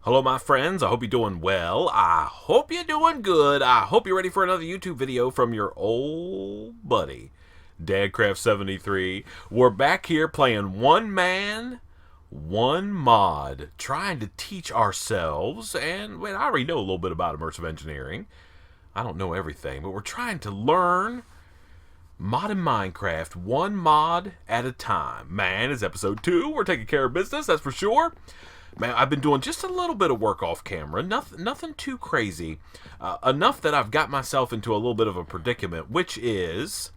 Hello, my friends. I hope you're doing well. I hope you're doing good. I hope you're ready for another YouTube video from your old buddy, Dadcraft73. We're back here playing one man, one mod, trying to teach ourselves. And I already know a little bit about immersive engineering. I don't know everything, but we're trying to learn modding Minecraft one mod at a time. Man, it's episode 2. We're taking care of business, that's for sure. Man, I've been doing just a little bit of work off camera, nothing too crazy. Enough that I've got myself into a little bit of a predicament, which is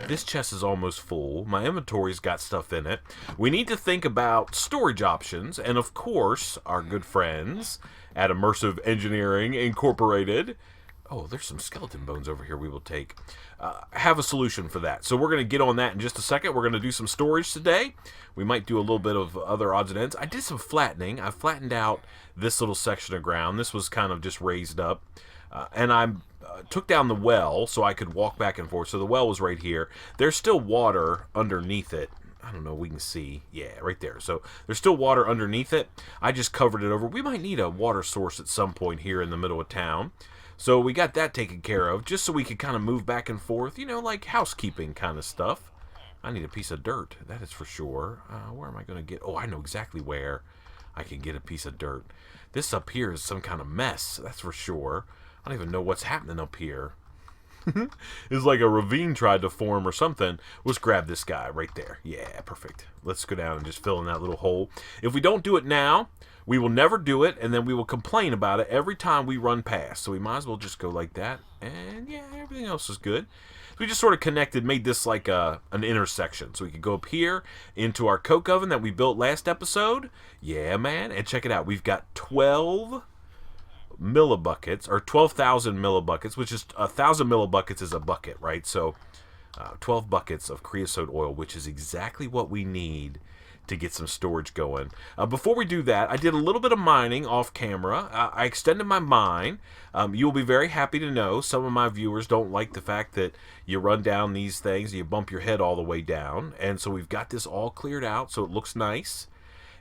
this chest is almost full. My inventory's got stuff in it. We need to think about storage options, and of course, our good friends at Immersive Engineering Incorporated. Oh, there's some skeleton bones over here we will take. Have a solution for that. So we're going to get on that in just a second. We're going to do some storage today. We might do a little bit of other odds and ends. I did some flattening. I flattened out this little section of ground. This was kind of just raised up. And I took down the well so I could walk back and forth. So the well was right here. There's still water underneath it. I don't know, we can see. Yeah, right there. So there's still water underneath it. I just covered it over. We might need a water source at some point here in the middle of town. So we got that taken care of, just so we could kind of move back and forth, you know, like housekeeping kind of stuff. I need a piece of dirt, that is for sure. Where am I going to get? Oh, I know exactly where I can get a piece of dirt. This up here is some kind of mess, that's for sure. I don't even know what's happening up here. It's like a ravine tried to form or something. Let's grab this guy right there. Yeah, perfect. Let's go down and just fill in that little hole. If we don't do it now, we will never do it, and then we will complain about it every time we run past. So we might as well just go like that, and yeah, everything else is good. So we just sort of connected, made this like an intersection. So we could go up here into our coke oven that we built last episode. Yeah, man, and check it out. We've got 12 millibuckets, or 12,000 millibuckets, which is 1,000 millibuckets is a bucket, right? So 12 buckets of creosote oil, which is exactly what we need to get some storage going. Before we do that, I did a little bit of mining off camera. I extended my mine. You'll be very happy to know some of my viewers don't like the fact that you run down these things and you bump your head all the way down. And so we've got this all cleared out so it looks nice.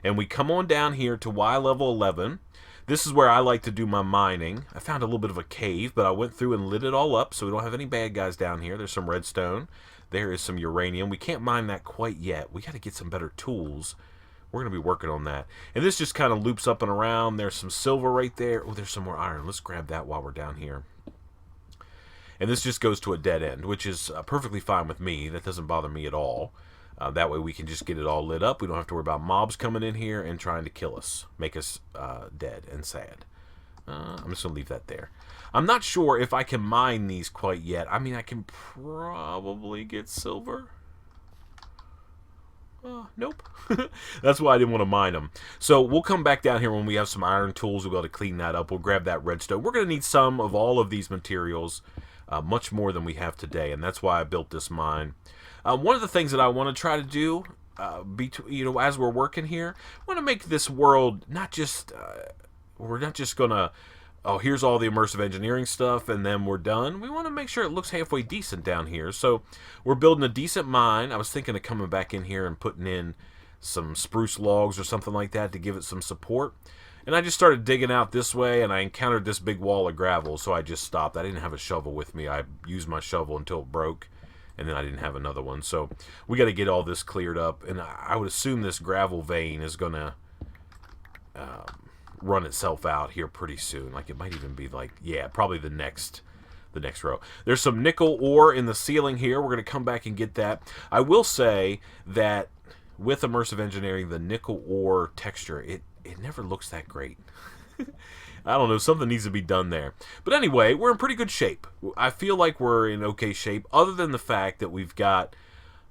And we come on down here to Y level 11. This is where I like to do my mining. I found a little bit of a cave, but I went through and lit it all up so we don't have any bad guys down here. There's some redstone. There is some uranium. We can't mine that quite yet. We got to get some better tools. We're going to be working on that. And this just kind of loops up and around. There's some silver right there. Oh, there's some more iron. Let's grab that while we're down here. And this just goes to a dead end, which is perfectly fine with me. That doesn't bother me at all. That way we can just get it all lit up. We don't have to worry about mobs coming in here and trying to kill us, make us dead and sad. I'm just going to leave that there. I'm not sure if I can mine these quite yet. I mean, I can probably get silver. Nope. That's why I didn't want to mine them. So we'll come back down here when we have some iron tools. We'll be able to clean that up. We'll grab that redstone. We're going to need some of all of these materials, much more than we have today, and that's why I built this mine. One of the things that I want to try to do, as we're working here, I want to make this world not just... we're not just going to, oh, here's all the immersive engineering stuff, and then we're done. We want to make sure it looks halfway decent down here. So we're building a decent mine. I was thinking of coming back in here and putting in some spruce logs or something like that to give it some support. And I just started digging out this way, and I encountered this big wall of gravel, so I just stopped. I didn't have a shovel with me. I used my shovel until it broke, and then I didn't have another one. So we got to get all this cleared up, and I would assume this gravel vein is going to... run itself out here pretty soon. Like, it might even be like, yeah, probably the next row. There's some nickel ore in the ceiling here. We're going to come back and get that. I will say that with immersive engineering, the nickel ore texture, it never looks that great. I don't know, something needs to be done there. But anyway, we're in pretty good shape. I feel like we're in okay shape, other than the fact that we've got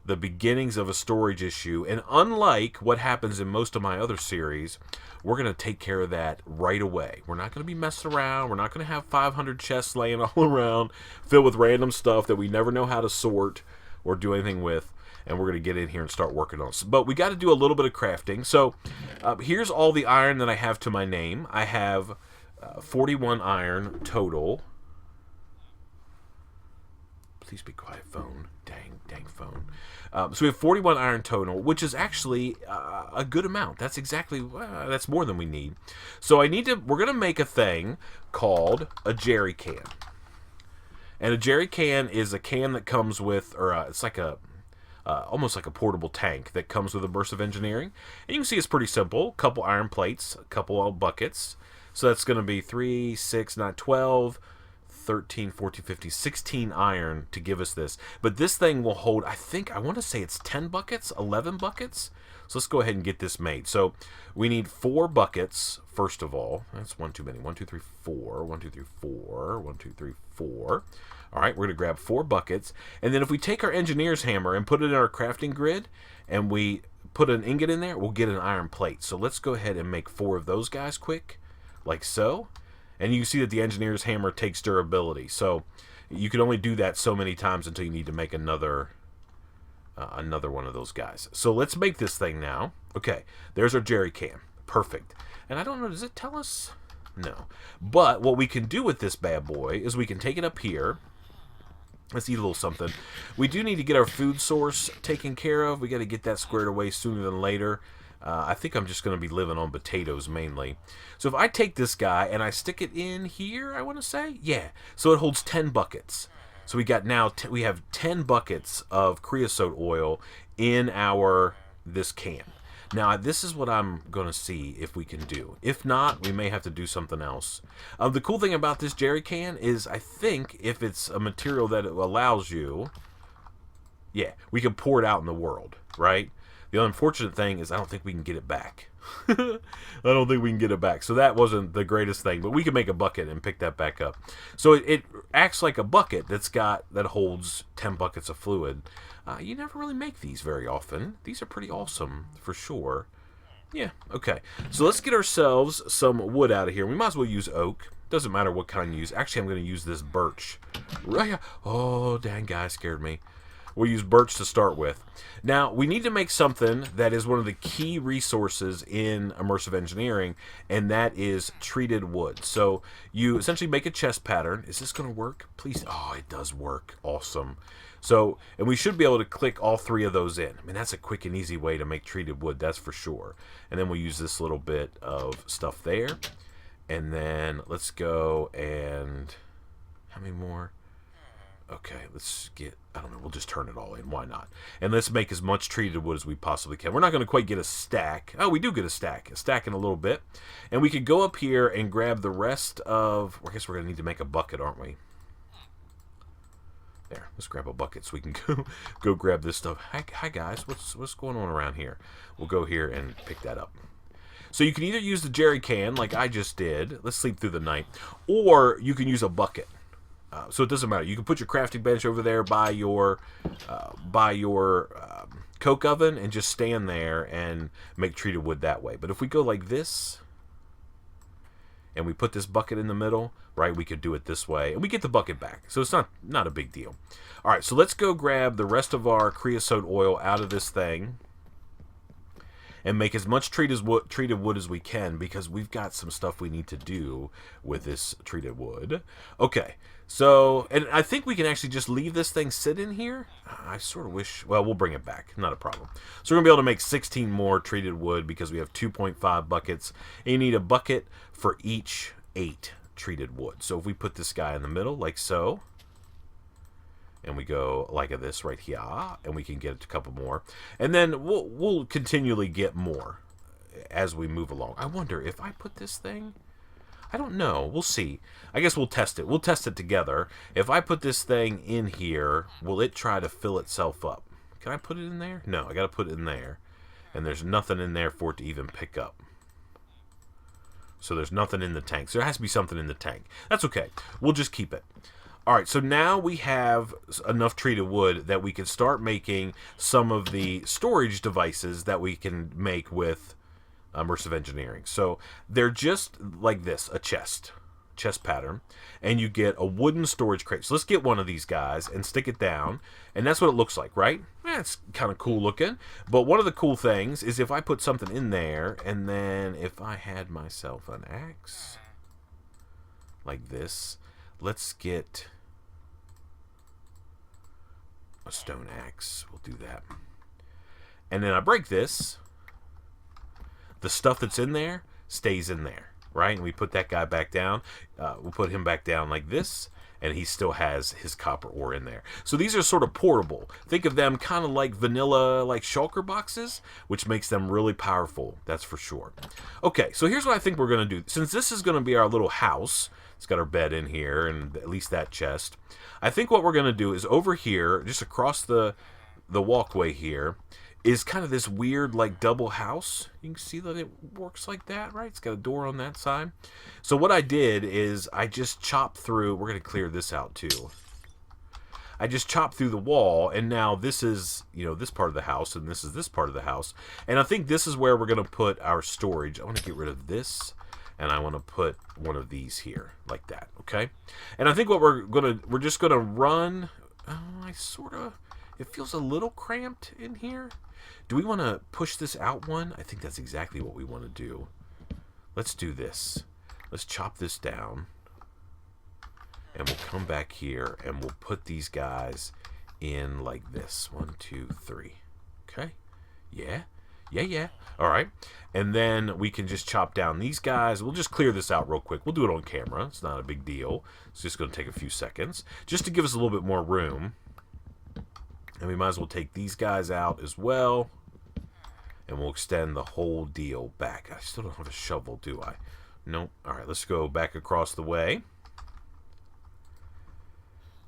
the beginnings of a storage issue, and unlike what happens in most of my other series, we're going to take care of that right away. We're not going to be messing around. We're not going to have 500 chests laying all around filled with random stuff that we never know how to sort or do anything with, and we're going to get in here and start working on it. But we got to do a little bit of crafting. So here's all the iron that I have to my name. I have 41 iron total. Please be quiet, phone. Dang phone. So we have 41 iron total, which is actually a good amount. That's exactly, that's more than we need. So we're going to make a thing called a Jerrican. And a Jerrican is a can that comes with, or it's like almost like a portable tank that comes with Immersive Engineering. And you can see it's pretty simple. A couple iron plates, a couple of buckets. So that's going to be 3, 6, 9, 12, 13, 14, 15, 16 iron to give us this. But this thing will hold, I want to say it's 10 buckets, 11 buckets. So let's go ahead and get this made. So we need 4 buckets, first of all. That's one too many. 1, 2, 3, 4. 1, 2, 3, 4. 1, 2, 3, 4. All right, we're going to grab 4 buckets. And then if we take our engineer's hammer and put it in our crafting grid, and we put an ingot in there, we'll get an iron plate. So let's go ahead and make 4 of those guys quick, like so. And you can see that the engineer's hammer takes durability. So you can only do that so many times until you need to make another one of those guys. So let's make this thing now. Okay, there's our Jerrican. Perfect. And I don't know, does it tell us? No. But what we can do with this bad boy is we can take it up here. Let's eat a little something. We do need to get our food source taken care of. We got to get that squared away sooner than later. I think I'm just going to be living on potatoes mainly. So if I take this guy and I stick it in here, I want to say, yeah. So it holds 10 buckets. So we got now we have 10 buckets of creosote oil in this can. Now this is what I'm going to see if we can do. If not, we may have to do something else. The cool thing about this Jerrican is I think if it's a material that it allows you, yeah, we can pour it out in the world, right? The unfortunate thing is I don't think we can get it back. I don't think we can get it back. So that wasn't the greatest thing, but we can make a bucket and pick that back up. So it acts like a bucket that holds 10 buckets of fluid. You never really make these very often. These are pretty awesome for sure. Yeah, okay. So let's get ourselves some wood out of here. We might as well use oak. Doesn't matter what kind you use. Actually, I'm going to use this birch. Oh, dang guy scared me. We'll use birch to start with. Now, we need to make something that is one of the key resources in Immersive Engineering, and that is treated wood. So you essentially make a chest pattern. Is this going to work? Please. Oh, it does work. Awesome. So, and we should be able to click all 3 of those in. I mean, that's a quick and easy way to make treated wood, that's for sure. And then we'll use this little bit of stuff there. And then let's go and... how many more? Okay, let's get, I don't know, we'll just turn it all in. Why not? And let's make as much treated wood as we possibly can. We're not going to quite get a stack. Oh, we do get a stack in a little bit. And we could go up here and grab the rest of, I guess we're going to need to make a bucket, aren't we? There, let's grab a bucket so we can go grab this stuff. Hi guys, what's going on around here? We'll go here and pick that up. So you can either use the Jerrican, like I just did. Let's sleep through the night. Or you can use a bucket. So it doesn't matter. You can put your crafting bench over there by your coke oven and just stand there and make treated wood that way. But if we go like this and we put this bucket in the middle, right, we could do it this way and we get the bucket back. So it's not a big deal. All right, so let's go grab the rest of our creosote oil out of this thing and make as much treated wood as we can, because we've got some stuff we need to do with this treated wood. Okay, so, and I think we can actually just leave this thing sit in here. I sort of wish, well, we'll bring it back, not a problem. So we're going to be able to make 16 more treated wood because we have 2.5 buckets, and you need a bucket for each 8 treated wood. So if we put this guy in the middle, like so, and we go like this right here, and we can get a couple more. And then we'll continually get more as we move along. I wonder if I put this thing... I don't know. We'll see. I guess we'll test it. We'll test it together. If I put this thing in here, will it try to fill itself up? Can I put it in there? No, I got to put it in there. And there's nothing in there for it to even pick up. So there's nothing in the tank. So there has to be something in the tank. That's okay. We'll just keep it. Alright, so now we have enough treated wood that we can start making some of the storage devices that we can make with Immersive Engineering. So they're just like this, a chest pattern, and you get a wooden storage crate. So let's get one of these guys and stick it down, and that's what it looks like, right? Yeah, it's kind of cool looking, but one of the cool things is if I put something in there, and then if I had myself an axe like this, let's get... a stone axe. We'll do that. And then I break this. The stuff that's in there stays in there, right? And we put that guy back down. We'll put him back down like this, and he still has his copper ore in there. So these are sort of portable. Think of them kind of like vanilla, like shulker boxes, which makes them really powerful. That's for sure. Okay, so here's what I think we're going to do. Since this is going to be our little house, it's got our bed in here, and at least that chest. I think what we're going to do is over here, just across the walkway here, is kind of this weird like double house. You can see that it works like that, right? It's got a door on that side. So what I did is I just chopped through, we're going to clear this out too. I just chopped through the wall, and now this is, you know, this part of the house, and this is this part of the house. And I think this is where we're going to put our storage. I want to get rid of this, and I want to put one of these here, like that, okay? And I think what we're just going to run, it feels a little cramped in here. Do we want to push this out one? I think that's exactly what we want to do. Let's do this. Let's chop this down. And we'll come back here and we'll put these guys in like this. 1, 2, 3. Okay? Yeah. Yeah. All right. And then we can just chop down these guys. We'll just clear this out real quick. We'll do it on camera. It's not a big deal. It's just going to take a few seconds. Just to give us a little bit more room. And we might as well take these guys out as well. And we'll extend the whole deal back. I still don't have a shovel, do I? Nope. All right, let's go back across the way.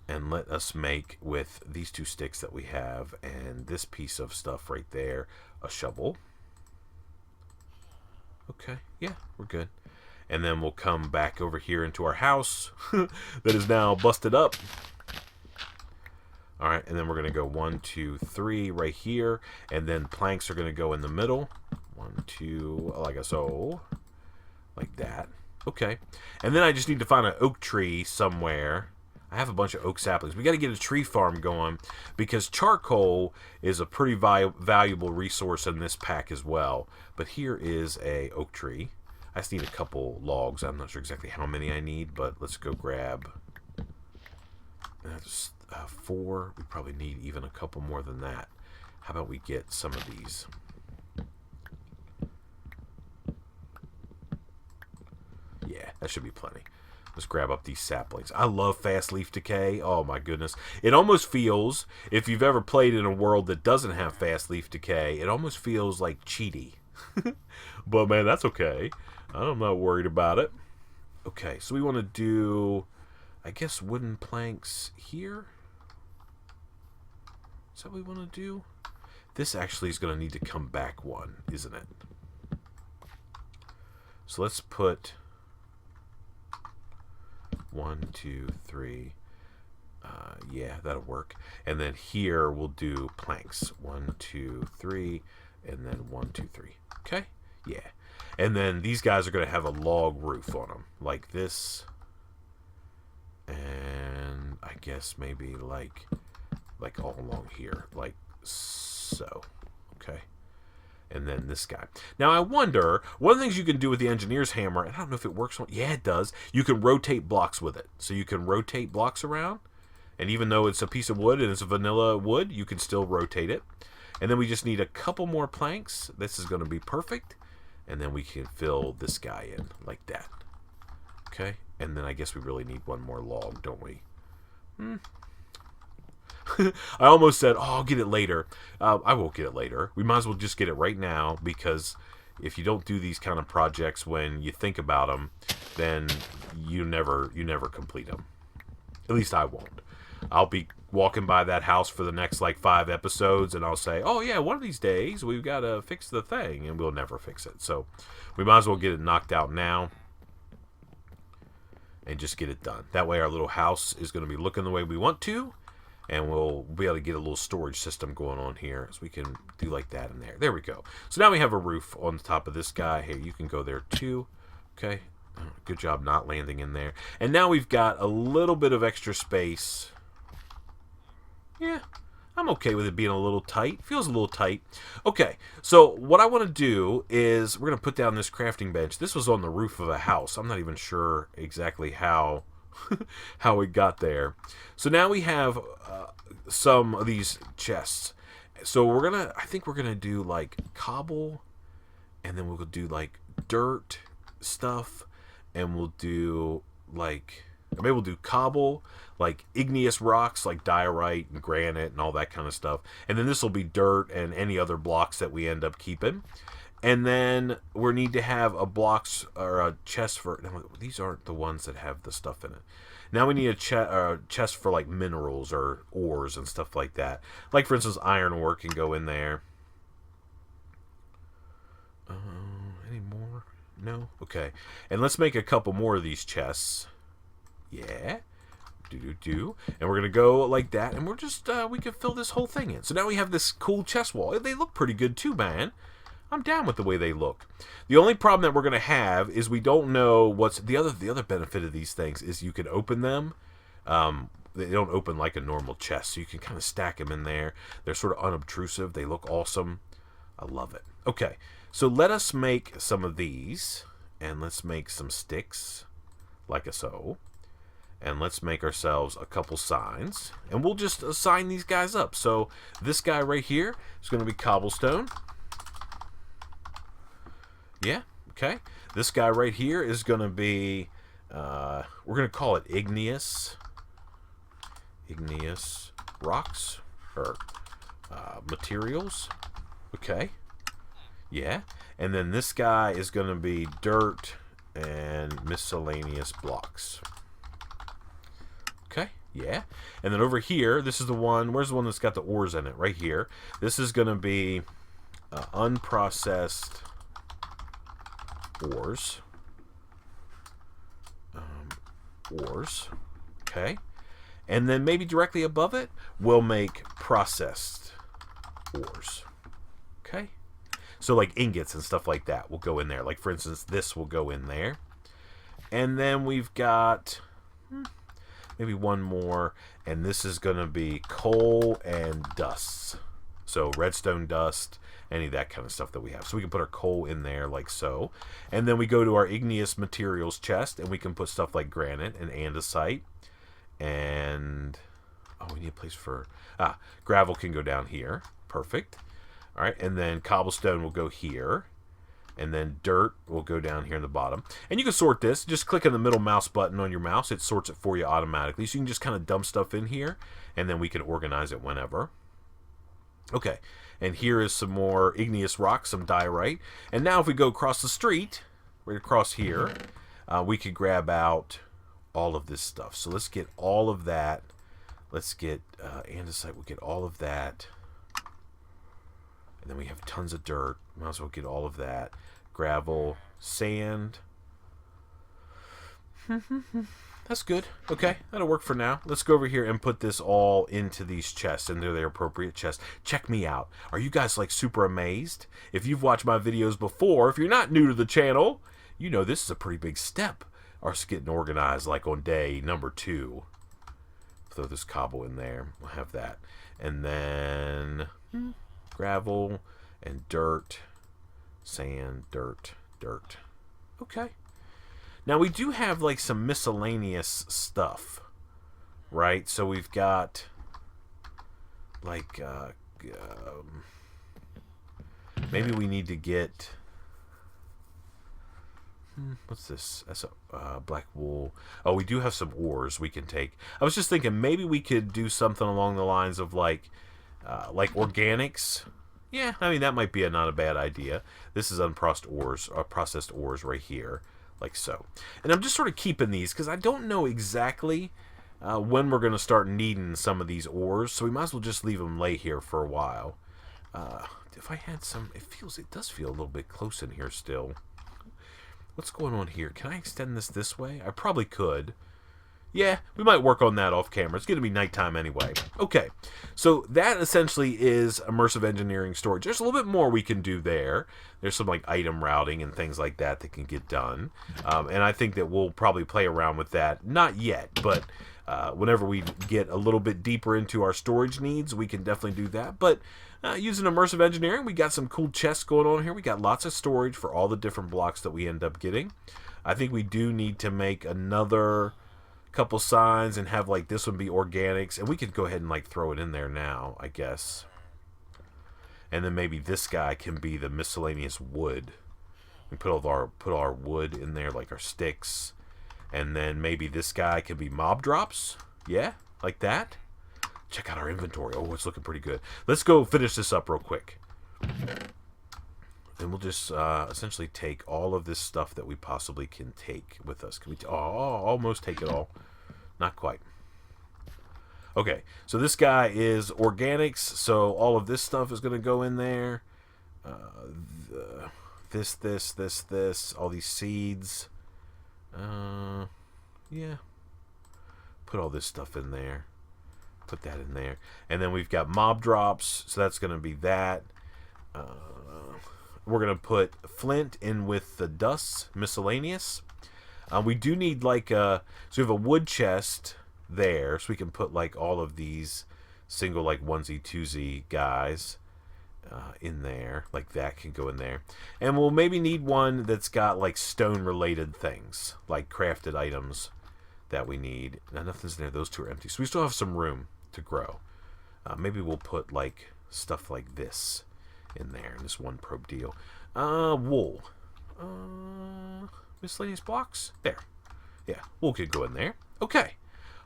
And let us make, with these 2 sticks that we have and this piece of stuff right there, a shovel. Okay, yeah, we're good. And then we'll come back over here into our house that is now busted up. All right, and then we're going to go 1, 2, 3 right here, and then planks are going to go in the middle. 1, 2, like so, like that. Okay, and then I just need to find an oak tree somewhere. I have a bunch of oak saplings. We got to get a tree farm going because charcoal is a pretty valuable resource in this pack as well. But here is a oak tree. I just need a couple logs. I'm not sure exactly how many I need, but let's go grab. That's 4. We probably need even a couple more than that. How about we get some of these? Yeah, that should be plenty. Let's grab up these saplings. I love fast leaf decay. Oh my goodness. It almost feels, if you've ever played in a world that doesn't have fast leaf decay, it almost feels like cheaty. But man, that's okay. I'm not worried about it. Okay, so we want to do, I guess, wooden planks here. Is that what we want to do? This actually is going to need to come back one, isn't it? So let's put 1, 2, 3. Yeah, that'll work. And then here we'll do planks. 1, 2, 3, and then 1, 2, 3. Okay? Yeah. And then these guys are going to have a log roof on them, like this. And I guess maybe like all along here, like so. Okay. And then this guy. Now I wonder, one of the things you can do with the engineer's hammer, and I don't know if it works on, yeah, it does. You can rotate blocks with it. So you can rotate blocks around, and even though it's a piece of wood and it's a vanilla wood, you can still rotate it. And then we just need a couple more planks. This is going to be perfect. And then we can fill this guy in like that. Okay. And then I guess we really need one more log, don't we? I almost said, oh, I'll get it later. I won't get it later. We might as well just get it right now, because if you don't do these kind of projects when you think about them, then you never complete them. At least I won't. I'll be walking by that house for the next like 5 episodes, and I'll say, oh yeah, one of these days we've got to fix the thing, and we'll never fix it. So we might as well get it knocked out now and just get it done. That way our little house is going to be looking the way we want to, and we'll be able to get a little storage system going on here, so we can do like that in there. There we go. So now we have a roof on the top of this guy. Hey, you can go there too. Okay. Good job not landing in there. And now we've got a little bit of extra space. Yeah, I'm okay with it being a little tight. Feels a little tight. Okay, so what I want to do is we're going to put down this crafting bench. This was on the roof of a house. I'm not even sure exactly how how we got there. So now we have some of these chests. So I think we're gonna do like cobble, and then we'll do like dirt stuff, and we'll do like, maybe we'll do cobble, like igneous rocks like diorite and granite and all that kind of stuff. And then this will be dirt and any other blocks that we end up keeping. And then we need to have a blocks or a chest for, no, these aren't the ones that have the stuff in it. Now we need a chest for like minerals or ores and stuff like that. Like for instance, iron ore can go in there. Any more? No? Okay. And let's make a couple more of these chests. Yeah. And we're going to go like that. And we're just, we can fill this whole thing in. So now we have this cool chest wall. They look pretty good too, man. I'm down with the way they look. The only problem that we're going to have is we don't know what's... The other benefit of these things is you can open them. They don't open like a normal chest. So you can kind of stack them in there. They're sort of unobtrusive. They look awesome. I love it. Okay. So let us make some of these. And let's make some sticks. Like so. And let's make ourselves a couple signs. And we'll just assign these guys up. So this guy right here is going to be cobblestone. Yeah, okay. This guy right here is going to be, we're going to call it igneous rocks, or materials. Okay. Yeah. And then this guy is going to be dirt and miscellaneous blocks. Okay. Yeah. And then over here, this is the one, where's the one that's got the ores in it? Right here. This is going to be unprocessed ores. Okay. And then maybe directly above it, we'll make processed ores. Okay. So like ingots and stuff like that will go in there. Like for instance, this will go in there. And then we've got maybe one more. And this is going to be coal and dust. So redstone dust, any of that kind of stuff that we have. So we can put our coal in there like so. And then we go to our igneous materials chest, and we can put stuff like granite and andesite. And, oh, we need a place for, gravel can go down here. Perfect. All right, and then cobblestone will go here. And then dirt will go down here in the bottom. And you can sort this. Just click on the middle mouse button on your mouse. It sorts it for you automatically. So you can just kind of dump stuff in here, and then we can organize it whenever. Okay, and here is some more igneous rock, some diorite. And now if we go across the street, right across here, we could grab out all of this stuff. So let's get all of that. Let's get andesite. We'll get all of that. And then we have tons of dirt. Might as well get all of that. Gravel, sand. That's good. Okay, that'll work for now. Let's go over here and put this all into these chests, into their appropriate chests. Check me out. Are you guys like super amazed? If you've watched my videos before, if you're not new to the channel, you know this is a pretty big step. Us getting organized like on day number 2. Throw this cobble in there. We'll have that. And then gravel and dirt, sand, dirt. Okay. Now we do have like some miscellaneous stuff, right? So we've got like maybe we need to get what's this? That's a black wool. Oh, we do have some ores we can take. I was just thinking maybe we could do something along the lines of like organics. Yeah, I mean that might be not a bad idea. This is processed ores right here. Like so. And I'm just sort of keeping these because I don't know exactly when we're going to start needing some of these ores. So we might as well just leave them lay here for a while. If I had some... It does feel a little bit close in here still. What's going on here? Can I extend this way? I probably could. Yeah, we might work on that off camera. It's going to be nighttime anyway. Okay, so that essentially is immersive engineering storage. There's a little bit more we can do there. There's some like item routing and things like that that can get done. And I think that we'll probably play around with that. Not yet, but whenever we get a little bit deeper into our storage needs, we can definitely do that. But using immersive engineering, we got some cool chests going on here. We got lots of storage for all the different blocks that we end up getting. I think we do need to make another couple signs and have like this one be organics, and we could go ahead and like throw it in there now, I guess. And then maybe this guy can be the miscellaneous wood. We put all our wood in there, like our sticks. And then maybe this guy can be mob drops. Yeah, like that. Check out our inventory. Oh, it's looking pretty good. Let's go finish this up real quick. And we'll just essentially take all of this stuff that we possibly can take with us. Can we almost take it all? Not quite. Okay, so this guy is organics, so all of this stuff is going to go in there. This, all these seeds. Yeah. Put all this stuff in there. Put that in there. And then we've got mob drops, so that's going to be that. We're going to put flint in with the dust, miscellaneous. We do need like so we have a wood chest there, so we can put like all of these single like onesie twosie guys in there. Like that can go in there. And we'll maybe need one that's got like stone related things, like crafted items that we need. Now nothing's in there. Those two are empty, so we still have some room to grow. Maybe we'll put like stuff like this in there in this one probe deal. Wool. Miscellaneous blocks. There. Yeah, wool could go in there. Okay.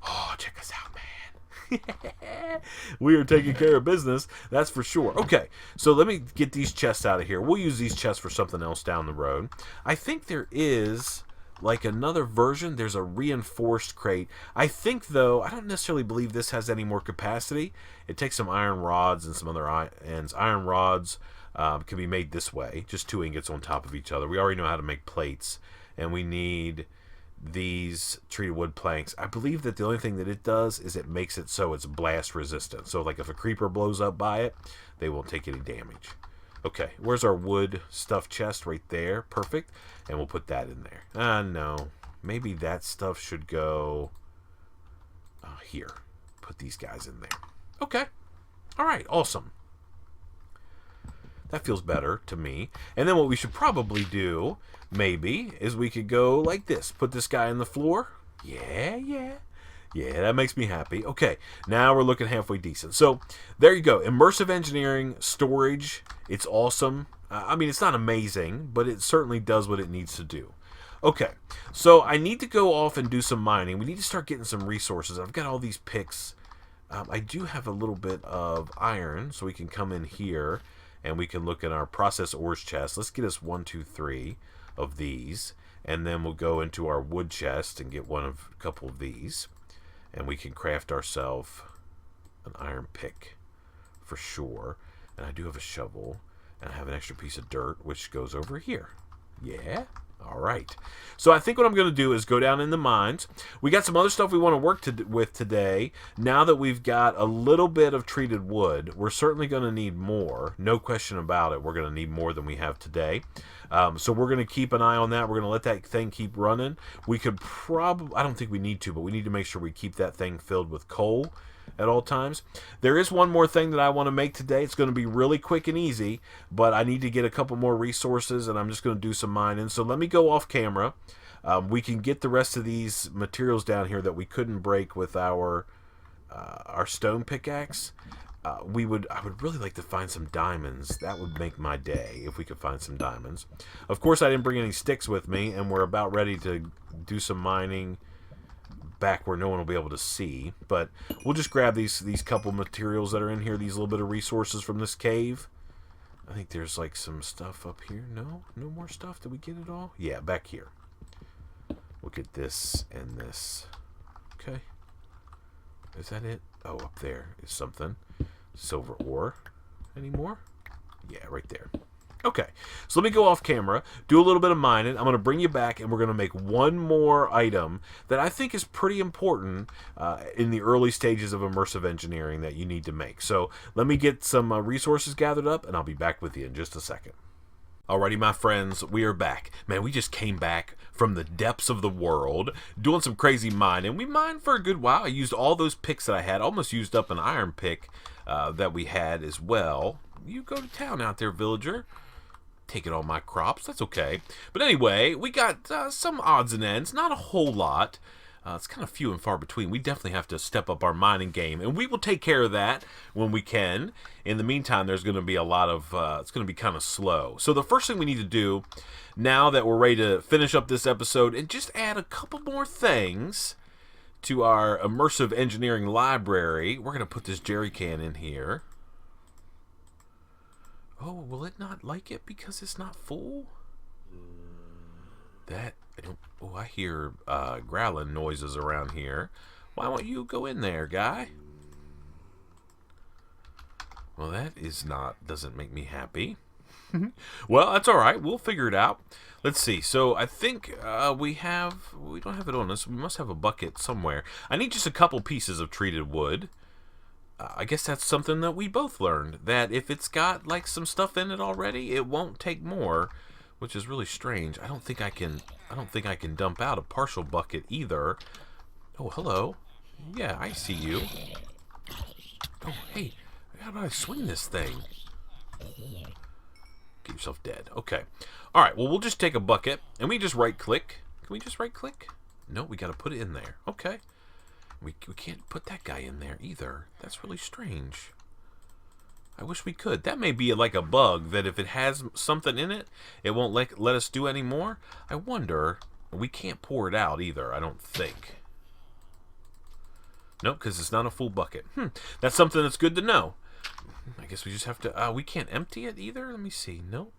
Oh, check us out, man. We are taking care of business, that's for sure. Okay, so let me get these chests out of here. We'll use these chests for something else down the road. I think there is like another version. There's a reinforced crate. I think, though, I don't necessarily believe this has any more capacity. It takes some iron rods and some other ends. Iron rods can be made this way, just 2 ingots on top of each other. We already know how to make plates, and we need these treated wood planks. I believe that the only thing that it does is it makes it so it's blast resistant. So like if a creeper blows up by it, they won't take any damage. Okay, where's our wood stuff chest? Right there. Perfect. And we'll put that in there. No. Maybe that stuff should go here. Put these guys in there. Okay. All right. Awesome. That feels better to me. And then what we should probably do, maybe, is we could go like this. Put this guy on the floor. Yeah, that makes me happy. Okay, now we're looking halfway decent. So, there you go. Immersive Engineering storage. It's awesome. I mean, it's not amazing, but it certainly does what it needs to do. Okay, so I need to go off and do some mining. We need to start getting some resources. I've got all these picks. I do have a little bit of iron, so we can come in here and we can look at our process ores chest. Let's get us 1, 2, 3 of these, and then we'll go into our wood chest and get a couple of these, and we can craft ourselves an iron pick for sure. And I do have a shovel, and I have an extra piece of dirt which goes over here. Yeah. All right. So I think what I'm going to do is go down in the mines. We got some other stuff we want to work with today. Now that we've got a little bit of treated wood, we're certainly going to need more. No question about it. We're going to need more than we have today. So we're going to keep an eye on that. We're going to let that thing keep running. We could probably, I don't think we need to, but we need to make sure we keep that thing filled with coal at all times. There is one more thing that I want to make today. It's going to be really quick and easy, but I need to get a couple more resources, and I'm just going to do some mining. So let me go off camera. We can get the rest of these materials down here that we couldn't break with our stone pickaxe. I would really like to find some diamonds. That would make my day if we could find some diamonds. Of course, I didn't bring any sticks with me, and we're about ready to do some mining back where no one will be able to see, but we'll just grab these couple materials that are in here, these little bit of resources from this cave. I think there's like some stuff up here. No more stuff. Did we get it all? Yeah, back here. We'll get this and this. Okay, is that it? Oh, up there is something. Silver ore. Any more? Yeah, right there. Okay, so let me go off camera, do a little bit of mining. I'm going to bring you back, and we're going to make one more item that I think is pretty important in the early stages of immersive engineering that you need to make. So let me get some resources gathered up, and I'll be back with you in just a second. Alrighty, my friends, we are back. Man, we just came back from the depths of the world, doing some crazy mining. We mined for a good while. I used all those picks that I had, almost used up an iron pick that we had as well. You go to town out there, villager. Taking all my crops, that's okay. But anyway, we got some odds and ends, not a whole lot. It's kind of few and far between. We definitely have to step up our mining game, and we will take care of that when we can. In the meantime, there's going to be a lot of, it's going to be kind of slow. So the first thing we need to do, now that we're ready to finish up this episode, and just add a couple more things to our Immersive Engineering library. We're going to put this Jerrican in here. Oh, will it not like it because it's not full? That, I don't, oh, I hear growling noises around here. Why won't you go in there, guy? Well, that is not, doesn't make me happy. Well, that's all right. We'll figure it out. Let's see. So I think we don't have it on us. We must have a bucket somewhere. I need just a couple pieces of treated wood. I guess that's something that we both learned, that if it's got like some stuff in it already, it won't take more, which is really strange. I don't think I can dump out a partial bucket either. Oh, hello. Yeah, I see you. Oh, hey, how do I swing this thing? Get yourself dead. Okay. All right, well, we'll just take a bucket, and we just right-click. Can we just right-click? No, we got to put it in there. Okay. We can't put that guy in there either. That's really strange. I wish we could. That may be like a bug, that if it has something in it, it won't let us do any more. I wonder. We can't pour it out either, I don't think. Nope, because it's not a full bucket. That's something that's good to know. I guess we just have to... we can't empty it either? Let me see. Nope.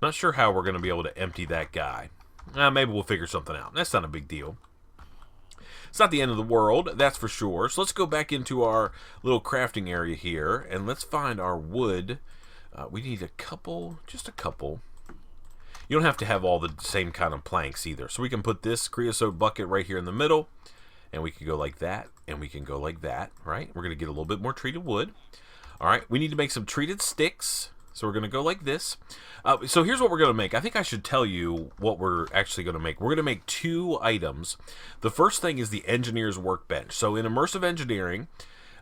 Not sure how we're going to be able to empty that guy. Maybe we'll figure something out. That's not a big deal. It's not the end of the world, that's for sure. So let's go back into our little crafting area here, and let's find our wood. We need a couple, just a couple. You don't have to have all the same kind of planks either. So we can put this creosote bucket right here in the middle, and we can go like that, and we can go like that, right? We're going to get a little bit more treated wood. All right, we need to make some treated sticks. So we're going to go like this. So here's what we're going to make. I think I should tell you what we're actually going to make. We're going to make two items. The first thing is the Engineers Workbench. So in Immersive Engineering,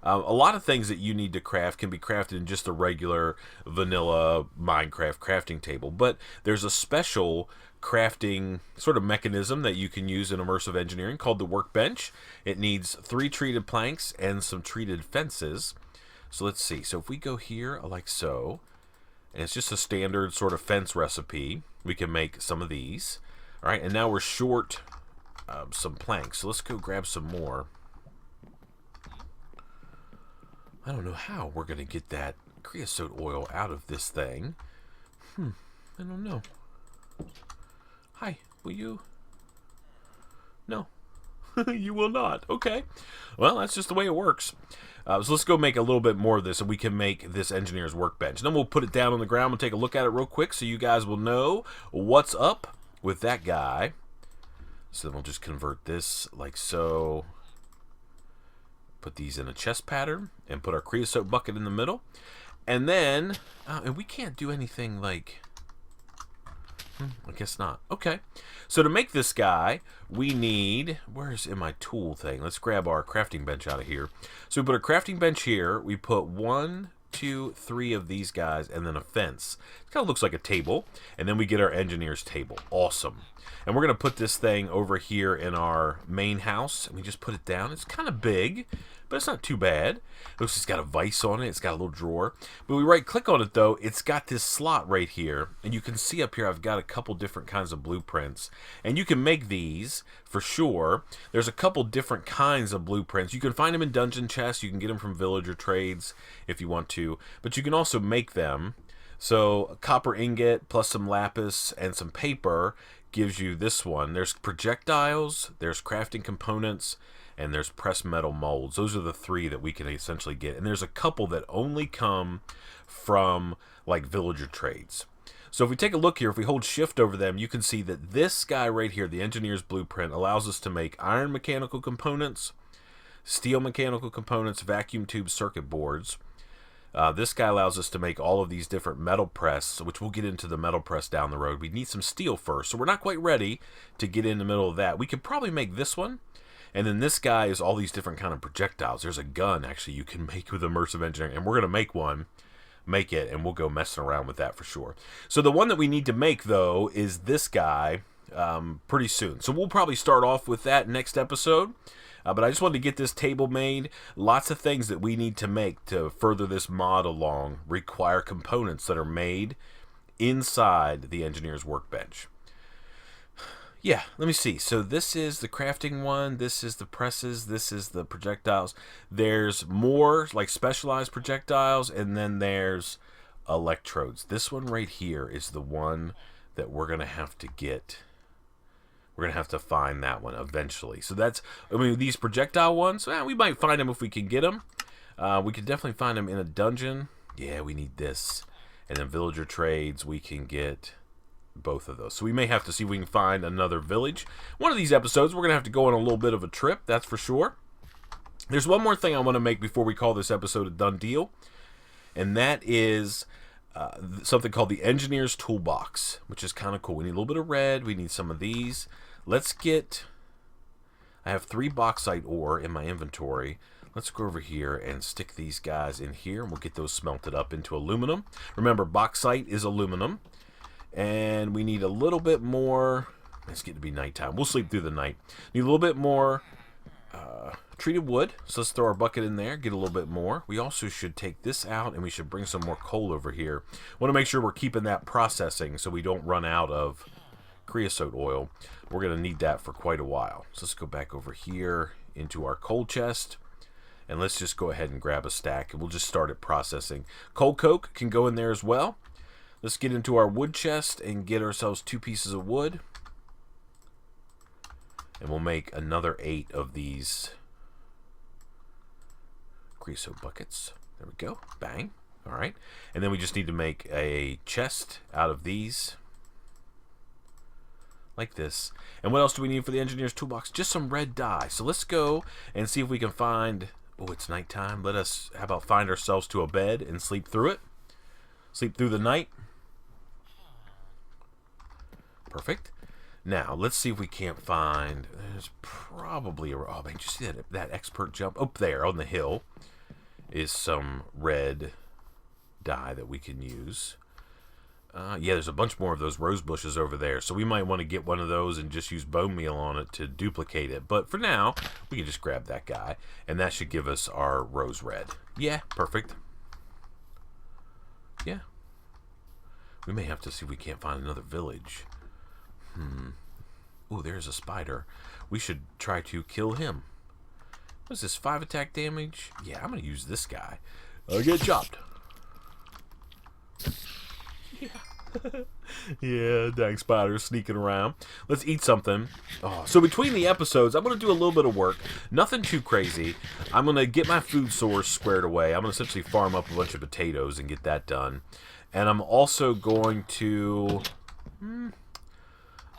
a lot of things that you need to craft can be crafted in just a regular vanilla Minecraft crafting table. But there's a special crafting sort of mechanism that you can use in Immersive Engineering called the Workbench. It needs 3 treated planks and some treated fences. So let's see. So if we go here like so... and it's just a standard sort of fence recipe. We can make some of these. All right, and now we're short some planks. So let's go grab some more. I don't know how we're going to get that creosote oil out of this thing. I don't know. Hi, will you? No. You will not. Okay. Well, that's just the way it works. So let's go make a little bit more of this, and we can make this Engineer's Workbench. And then we'll put it down on the ground and take a look at it real quick so you guys will know what's up with that guy. So then we'll just convert this like so. Put these in a chest pattern and put our creosote bucket in the middle. And then, and we can't do anything like... I guess not. Okay. So to make this guy, we need... where's in my tool thing? Let's grab our crafting bench out of here. So we put a crafting bench here. We put 1, 2, 3 of these guys, and then a fence. It kind of looks like a table. And then we get our engineer's table. Awesome. And we're going to put this thing over here in our main house. And we just put it down. It's kind of big, but it's not too bad. It looks like it's got a vise on it. It's got a little drawer. But we right-click on it, though. It's got this slot right here. And you can see up here I've got a couple different kinds of blueprints. And you can make these for sure. There's a couple different kinds of blueprints. You can find them in dungeon chests. You can get them from villager trades if you want to. But you can also make them. So a copper ingot plus some lapis and some paper gives you this one. There's projectiles, there's crafting components, and there's pressed metal molds. Those are the 3 that we can essentially get. And there's a couple that only come from like villager trades. So if we take a look here, if we hold shift over them, you can see that this guy right here, the engineer's blueprint, allows us to make iron mechanical components, steel mechanical components, vacuum tube circuit boards. This guy allows us to make all of these different metal press, which we'll get into the metal press down the road. We need some steel first, so we're not quite ready to get in the middle of that. We could probably make this one, and then this guy is all these different kind of projectiles. There's a gun, actually, you can make with Immersive Engineering, and we're going to make one, make it, and we'll go messing around with that for sure. So the one that we need to make, though, is this guy pretty soon. So we'll probably start off with that next episode. But I just wanted to get this table made. Lots of things that we need to make to further this mod along require components that are made inside the engineer's workbench. Yeah, let me see. So this is the crafting one. This is the presses. This is the projectiles. There's more like specialized projectiles, and then there's electrodes. This one right here is the one that we're going to have to get. We're going to have to find that one eventually. So that's, I mean, these projectile ones, we might find them if we can get them. We can definitely find them in a dungeon. Yeah, we need this. And then villager trades, we can get both of those. So we may have to see if we can find another village. One of these episodes, we're going to have to go on a little bit of a trip, that's for sure. There's one more thing I want to make before we call this episode a done deal. And that is something called the Engineers Toolbox, which is kind of cool. We need a little bit of red. We need some of these. Let's get... I have 3 bauxite ore in my inventory. Let's go over here and stick these guys in here, and we'll get those smelted up into aluminum. Remember, bauxite is aluminum. And we need a little bit more... It's getting to be nighttime. We'll sleep through the night. Need a little bit more treated wood. So let's throw our bucket in there, get a little bit more. We also should take this out, and we should bring some more coal over here. Want to make sure we're keeping that processing so we don't run out of creosote oil. We're going to need that for quite a while. So let's go back over here into our coal chest. And let's just go ahead and grab a stack, and we'll just start it processing. Coal coke can go in there as well. Let's get into our wood chest and get ourselves 2 pieces of wood. And we'll make another 8 of these creosote buckets. There we go. Bang. All right. And then we just need to make a chest out of these. Like this. And what else do we need for the Engineer's Toolbox? Just some red dye. So let's go and see if we can find... Oh, it's nighttime. Let us, how about find ourselves to a bed and sleep through it? Sleep through the night. Perfect. Now, let's see if we can't find... There's probably a... Oh, man, did you see that expert jump? Up there on the hill is some red dye that we can use. Yeah, there's a bunch more of those rose bushes over there, so we might want to get one of those and just use bone meal on it to duplicate it. But for now, we can just grab that guy, and that should give us our rose red. Yeah, perfect. Yeah. We may have to see if we can't find another village. Ooh, there's a spider. We should try to kill him. What's this, 5 attack damage? Yeah, I'm going to use this guy. Get chopped. Yeah. Yeah, dang spider sneaking around. Let's eat something. Oh, so between the episodes, I'm going to do a little bit of work. Nothing too crazy. I'm going to get my food source squared away. I'm going to essentially farm up a bunch of potatoes and get that done. And I'm also going to...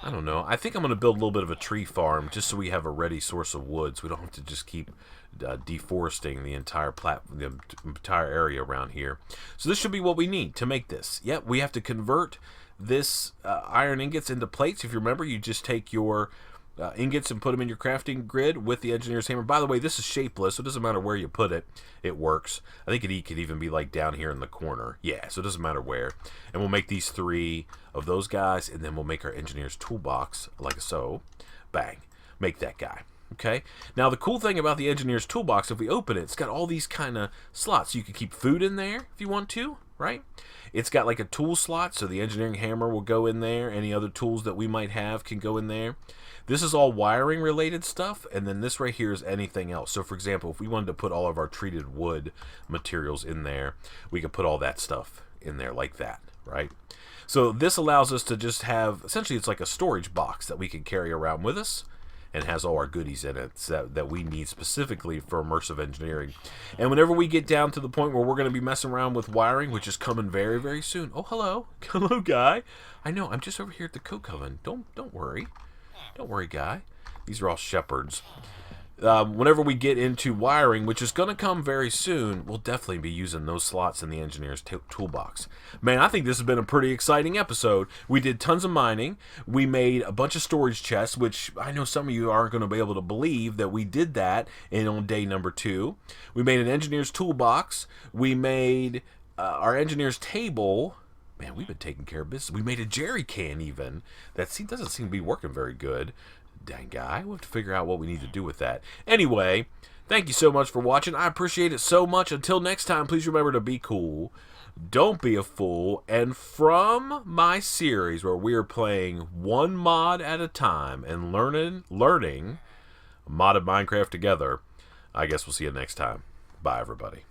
I don't know. I think I'm going to build a little bit of a tree farm just so we have a ready source of wood, so we don't have to just keep deforesting the entire area around here. So this should be what we need to make this. Yep, we have to convert this iron ingots into plates. If you remember, you just take your ingots and put them in your crafting grid with the engineer's hammer. By the way, this is shapeless, so it doesn't matter where you put it. It works. I think it could even be like down here in the corner. Yeah, so it doesn't matter where. And we'll make these 3 of those guys, and then we'll make our engineer's toolbox like so. Bang. Make that guy. Okay? Now, the cool thing about the engineer's toolbox, if we open it, it's got all these kind of slots. You can keep food in there if you want to, right? It's got like a tool slot, so the engineering hammer will go in there. Any other tools that we might have can go in there. This is all wiring related stuff, and then this right here is anything else. So for example, if we wanted to put all of our treated wood materials in there, we could put all that stuff in there like that, right? So this allows us to just have, essentially it's like a storage box that we can carry around with us, and has all our goodies in it that we need specifically for immersive engineering. And whenever we get down to the point where we're going to be messing around with wiring, which is coming very, very soon. Oh, hello. Hello, guy. I know, I'm just over here at the coke oven. Don't worry. Don't worry, guy. These are all shepherds. Whenever we get into wiring, which is going to come very soon, we'll definitely be using those slots in the engineer's toolbox. Man, I think this has been a pretty exciting episode. We did tons of mining. We made a bunch of storage chests, which I know some of you aren't going to be able to believe that we did that on day number 2. We made an engineer's toolbox. We made our engineer's table. Man, we've been taking care of business. We made a Jerrican even. That doesn't seem to be working very good. Dang guy, we'll have to figure out what we need to do with that. Anyway, thank you so much for watching. I appreciate it so much. Until next time, please remember to be cool. Don't be a fool. And from my series where we are playing one mod at a time and learning modded Minecraft together, I guess we'll see you next time. Bye, everybody.